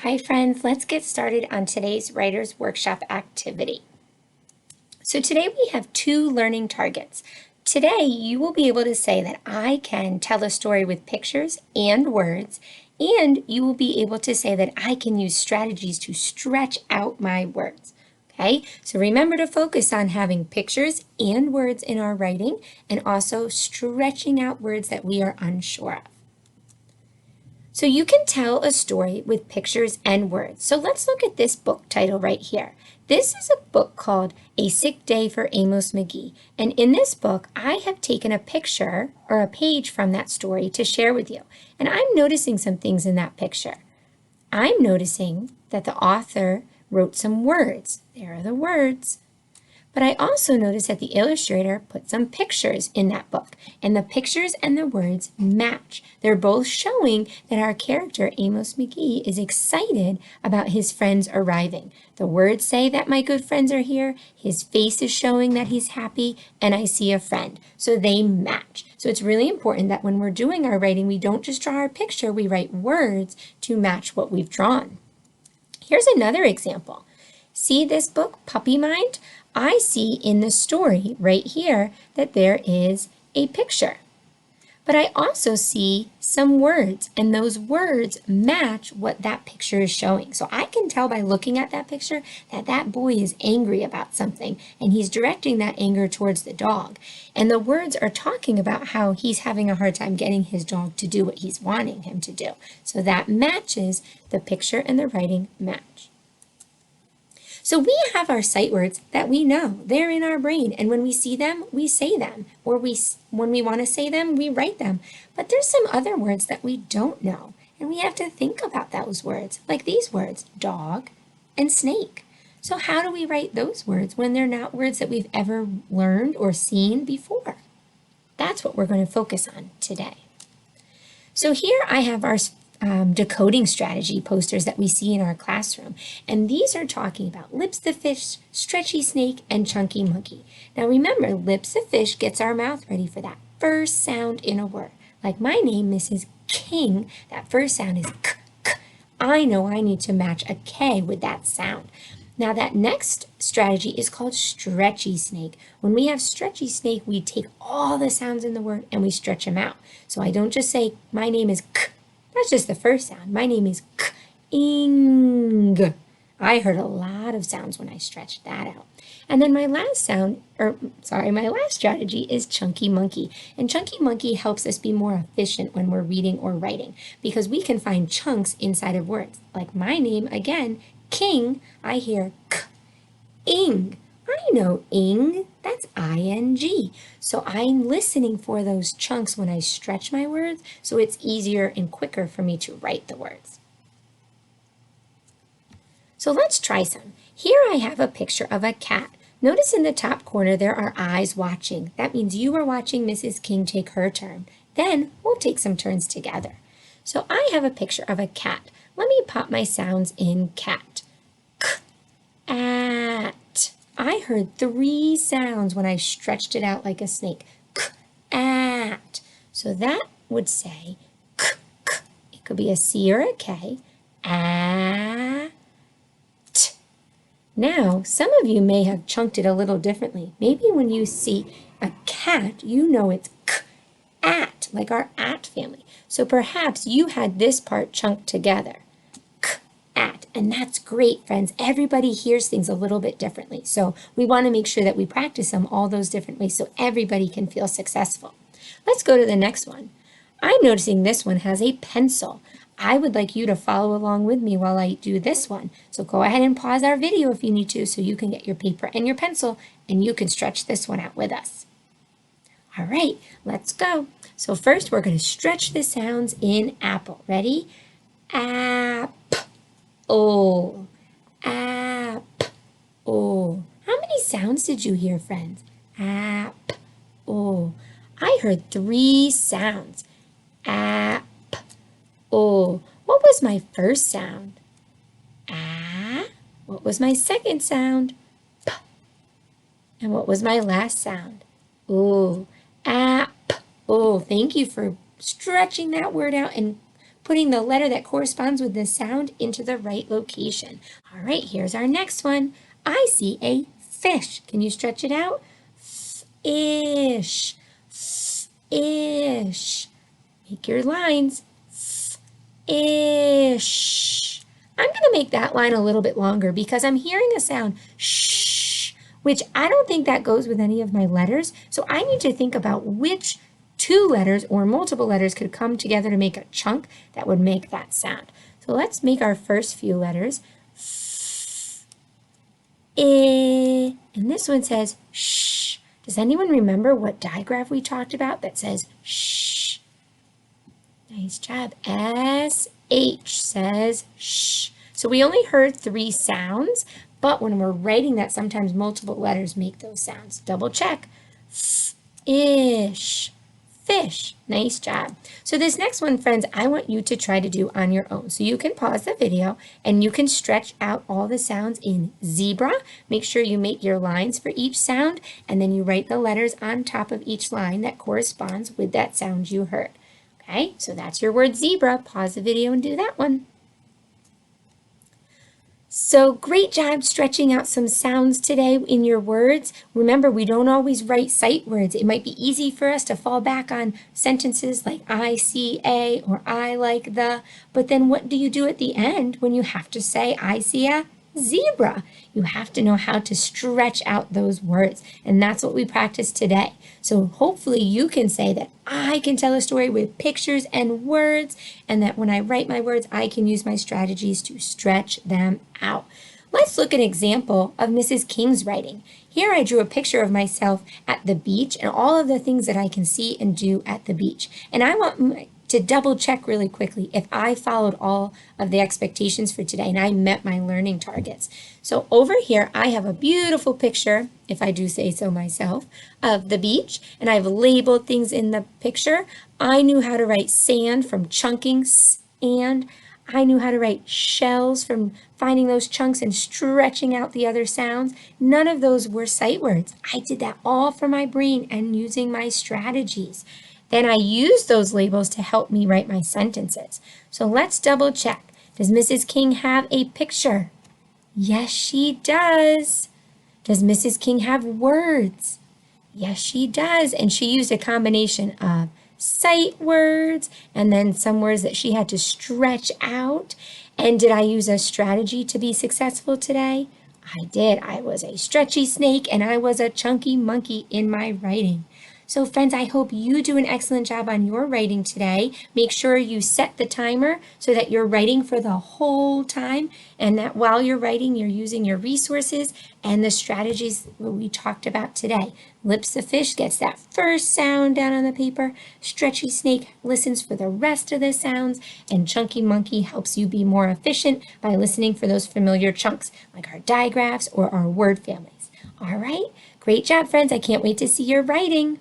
Hi friends, let's get started on today's Writer's Workshop activity. So today we have two learning targets. Today you will be able to say that I can tell a story with pictures and words, and you will be able to say that I can use strategies to stretch out my words. Okay, so remember to focus on having pictures and words in our writing and also stretching out words that we are unsure of. So you can tell a story with pictures and words. So let's look at this book title right here. This is a book called A Sick Day for Amos McGee. And in this book, I have taken a picture or a page from that story to share with you. And I'm noticing some things in that picture. I'm noticing that the author wrote some words. There are the words. But I also noticed that the illustrator put some pictures in that book, and the pictures and the words match. They're both showing that our character, Amos McGee, is excited about his friends arriving. The words say that my good friends are here, his face is showing that he's happy, and I see a friend. So they match. So it's really important that when we're doing our writing, we don't just draw our picture, we write words to match what we've drawn. Here's another example. See this book, Puppy Mind? I see in the story right here that there is a picture. But I also see some words, and those words match what that picture is showing. So I can tell by looking at that picture that that boy is angry about something, and he's directing that anger towards the dog. And the words are talking about how he's having a hard time getting his dog to do what he's wanting him to do. So that matches, the picture and the writing match. So we have our sight words that we know. They're in our brain, and when we see them, we say them. Or when we want to say them, we write them. But there's some other words that we don't know, and we have to think about those words, like these words, dog and snake. So how do we write those words when they're not words that we've ever learned or seen before? That's what we're going to focus on today. So here I have our decoding strategy posters that we see in our classroom. And these are talking about lips the fish, stretchy snake, and chunky monkey. Now remember, lips the fish gets our mouth ready for that first sound in a word. Like my name, Mrs. King, that first sound is k, k. I know I need to match a K with that sound. Now that next strategy is called stretchy snake. When we have stretchy snake, we take all the sounds in the word and we stretch them out. So I don't just say, my name is K. That's just the first sound. My name is K-ing. I heard a lot of sounds when I stretched that out. And then my last strategy is chunky monkey. And chunky monkey helps us be more efficient when we're reading or writing because we can find chunks inside of words. Like my name, again, King, I hear K-ing. I know ing, that's I-N-G. So I'm listening for those chunks when I stretch my words, so it's easier and quicker for me to write the words. So let's try some. Here I have a picture of a cat. Notice in the top corner there are eyes watching. That means you are watching Mrs. King take her turn. Then we'll take some turns together. So I have a picture of a cat. Let me pop my sounds in cat. K, at. I heard 3 sounds when I stretched it out like a snake. K, at. So that would say k, k. It could be a C or a K. At. Now, some of you may have chunked it a little differently. Maybe when you see a cat, you know it's k, at, like our at family. So perhaps you had this part chunked together. And that's great, friends. Everybody hears things a little bit differently. So we want to make sure that we practice them all those different ways so everybody can feel successful. Let's go to the next one. I'm noticing this one has a pencil. I would like you to follow along with me while I do this one. So go ahead and pause our video if you need to so you can get your paper and your pencil and you can stretch this one out with us. All right, let's go. So first we're going to stretch the sounds in apple. Ready? App. Oh, app, oh. How many sounds did you hear, friends? App, oh. I heard 3 sounds. App, oh. What was my first sound? Ah. What was my second sound? P. And what was my last sound? Oh, app, oh. Thank you for stretching that word out and putting the letter that corresponds with the sound into the right location. All right, here's our next one. I see a fish. Can you stretch it out? Ish, ish. Make your lines. Ish. I'm going to make that line a little bit longer because I'm hearing a sound shh, which I don't think that goes with any of my letters. So I need to think about which two letters or multiple letters could come together to make a chunk that would make that sound. So let's make our first few letters. And this one says shh. Does anyone remember what digraph we talked about that says shh? Nice job. S-H says shh. So we only heard 3 sounds, but when we're writing that, sometimes multiple letters make those sounds. Double check. Ish. Fish. Nice job. So this next one, friends, I want you to try to do on your own. So you can pause the video and you can stretch out all the sounds in zebra. Make sure you make your lines for each sound, and then you write the letters on top of each line that corresponds with that sound you heard. Okay, so that's your word zebra. Pause the video and do that one. So great job stretching out some sounds today in your words. Remember, we don't always write sight words. It might be easy for us to fall back on sentences like I see a or I like the, but then what do you do at the end when you have to say I see a zebra? You have to know how to stretch out those words, and that's what we practiced today. So hopefully you can say that I can tell a story with pictures and words, and that when I write my words, I can use my strategies to stretch them out. Let's look at an example of Mrs. King's writing. Here I drew a picture of myself at the beach and all of the things that I can see and do at the beach. And I want to double check really quickly if I followed all of the expectations for today and I met my learning targets. So over here, I have a beautiful picture, if I do say so myself, of the beach, and I've labeled things in the picture. I knew how to write sand from chunking, and I knew how to write shells from finding those chunks and stretching out the other sounds. None of those were sight words. I did that all from my brain and using my strategies. Then I used those labels to help me write my sentences. So let's double check. Does Mrs. King have a picture? Yes, she does. Does Mrs. King have words? Yes, she does. And she used a combination of sight words and then some words that she had to stretch out. And did I use a strategy to be successful today? I did. I was a stretchy snake and I was a chunky monkey in my writing. So friends, I hope you do an excellent job on your writing today. Make sure you set the timer so that you're writing for the whole time, and that while you're writing, you're using your resources and the strategies that we talked about today. Lips of fish gets that first sound down on the paper. Stretchy snake listens for the rest of the sounds, and chunky monkey helps you be more efficient by listening for those familiar chunks like our digraphs or our word families. All right, great job, friends. I can't wait to see your writing.